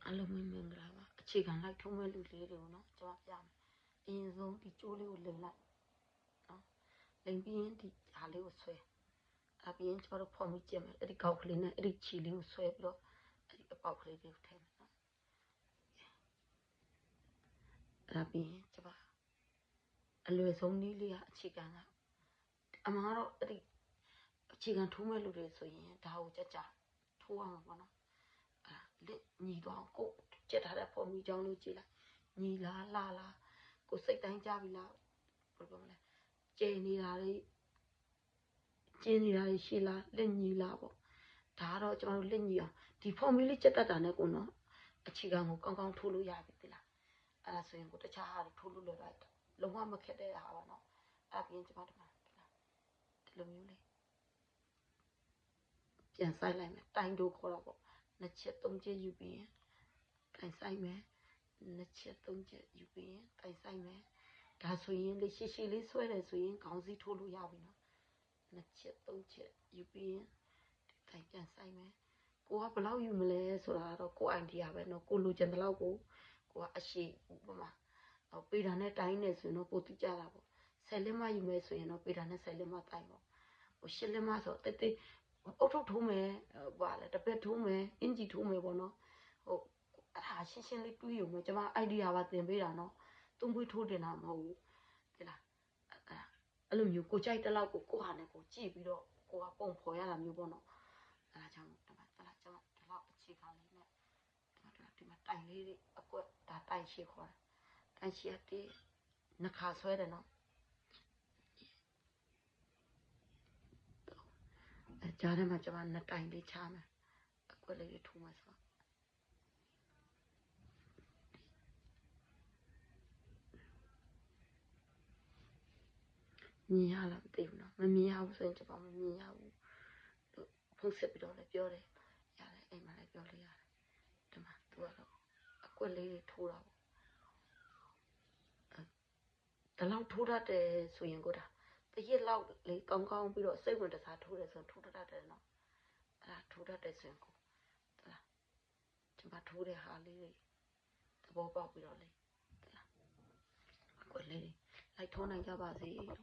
အလုံးမင်္ဂလာပါအခြေခံလိုက်ထုံးမဲ့လူလေးတွေကိုနော်ကျွန်မပြမယ်အရင်ဆုံးဒီကျိုးလေးကိုလိမ်လိုက်နော်လိမ်ပြီးရင်ဒီဟာလေးကိုဆွဲအပြင်ကျွန်တော်တို့ဖော်မိကြည့်မယ်အဲ့ဒီကောက်ကလေးနဲ့အဲ့ဒီခြေလေးကိုဆွဲပြီးတော့အဲ့ဒီအပေါက်ကလေးတွေကိုထည့်မယ်နော်အဲ့ပြီးရင်ကျွန်မအလွယ်ဆုံးနည်းလေးကအခြေခံကအမှားတော့အဲ့ဒီအခြေခံထိုးမဲ့လူတွေဆိုရင်ဒါကိုကြကြထိုးအောင်ပေါ့နော်လက်ညီတော့ကိုကြက်ထားတဲ့ဖော်မိကြောင်းလို့ကြည့်လိုက်ညီလားလှလားကိုစိတ်တိုင်းကြပြီလားဘယ်လိုပြောမလဲကျင်းနေတာလေးကျင်းနေတာလေးရှိလားလက်ညီလားပေါ့ဒါကတော့ကျွန်တော်တို့လက်ညီအောင်ဒီဖော်မိလေးကြက်တတ်တာနဲ့ကိုနော်အခြေခံကိုကောင်းကောင်းထိုးလို့ရပြီသိလားအဲ့ဒါဆိုရင်ကိုတခြားဟာတွေထိုးလို့လွယ်လိုက်လုံးဝမခက်တဲ့ဟာပါနော်အဲ့ပြင်ကျွန်မတို့ဒီလိုမျိုးလေးပြန်ဆိုင်လိုက်မယ်တိုင်တို့ခေါ်တော့ပေါ့နှစ်ချက်သုံးချက်ယူပြီးရင်တိုင်ဆိုင်မယ်နှစ်ချက်သုံးချက်ယူပြီးရင်တိုင်ဆိုင်မယ်ဒါဆိုရင်လေရှည်ရှည်လေးဆွဲတယ်ဆိုရင်ခေါင်းစည်းထိုးလို့ရပြီနော်နှစ်ချက်သုံးချက်ယူပြီးရင်တိုင်ပြန်ဆိုင်မယ်ကိုကဘယ်လောက်ယူမလဲဆိုတာတော့ကို idea ပဲနော်ကိုလိုချင်တဲ့လောက်ကိုကအရှိဥပမာပေတာနဲ့တိုင်းနေဆိုရင်တော့ပိုတိကြတာပေါ့10လက်မယူမယ်ဆိုရင်တော့ပေတာနဲ့10လက်မတိုင်ပေါ့ဟို10လက်မဆိုတိတ်တိတ်အုတ်ထုတ်ထိုးမယ်ဘာလဲတပည့်ထိုးမယ်အင်ဂျီထိုးမယ်ပေါ့နော်ဟိုအဲ့ဒါရှင်းရှင်းလေးတွေးရုံပဲကျွန်မ idea ပါသင်ပေးတာနော်သုံးပွေးထိုးတင်တာမဟုတ်ဘူးဒီလားအဲ့လိုမျိုးကိုကြိုက်တဲ့လောက်ကိုဟာနဲ့ကိုကြည့်ပြီးတော့ကိုကပုံဖော်ရတာမျိုးပေါ့နော်အဲ့ဒါကြောင့်ဒီမှာကျွန်မဒီလောက်အခြေခံလေးနဲ့ဒီမှာတိုင်လေးတွေအကွက်ဒါတိုင်ရှိခေါ်တာတိုင်ရှိအတေးနှစ်ခါဆွဲတယ်နော်ကြားထဲမှာကျွန်မနှစ်တိုင်လေးချမယ်အကွက်လေးတွေထိုးမယ်ဆိုမြင်ရလားမသိဘူးနော်မမြင်ရဘူးဆိုရင်ကျွန်မမမြင်ရဘူးဖုန်းဆက်ပြီးတော့လည်းပြောတယ်ရတယ်အိမ်မှာလည်းပြောလို့ရတယ်ဒီမှာသူကတော့အကွက်လေးတွေထိုးတာပေါ့ဒီလောက်ထိုးတတ်တယ်ဆိုရင်ကိုဒါတရက်လောက်လေးကောင်းကောင်းပြီးတော့စိတ်ဝင်တစားထိုးတယ်ဆိုရင်ထိုးတတ်တယ်နော်အဲ့ဒါထိုးတတ်တယ်ဆိုရင်ကိုဟုတ်လားကျွန်မထိုးတဲ့ဟာလေးတွေသဘောပေါက်ပြီးတော့လေဟုတ်လားအကွက်လေးတွေလိုက်ထိုးနိုင်ကြပါစေလို့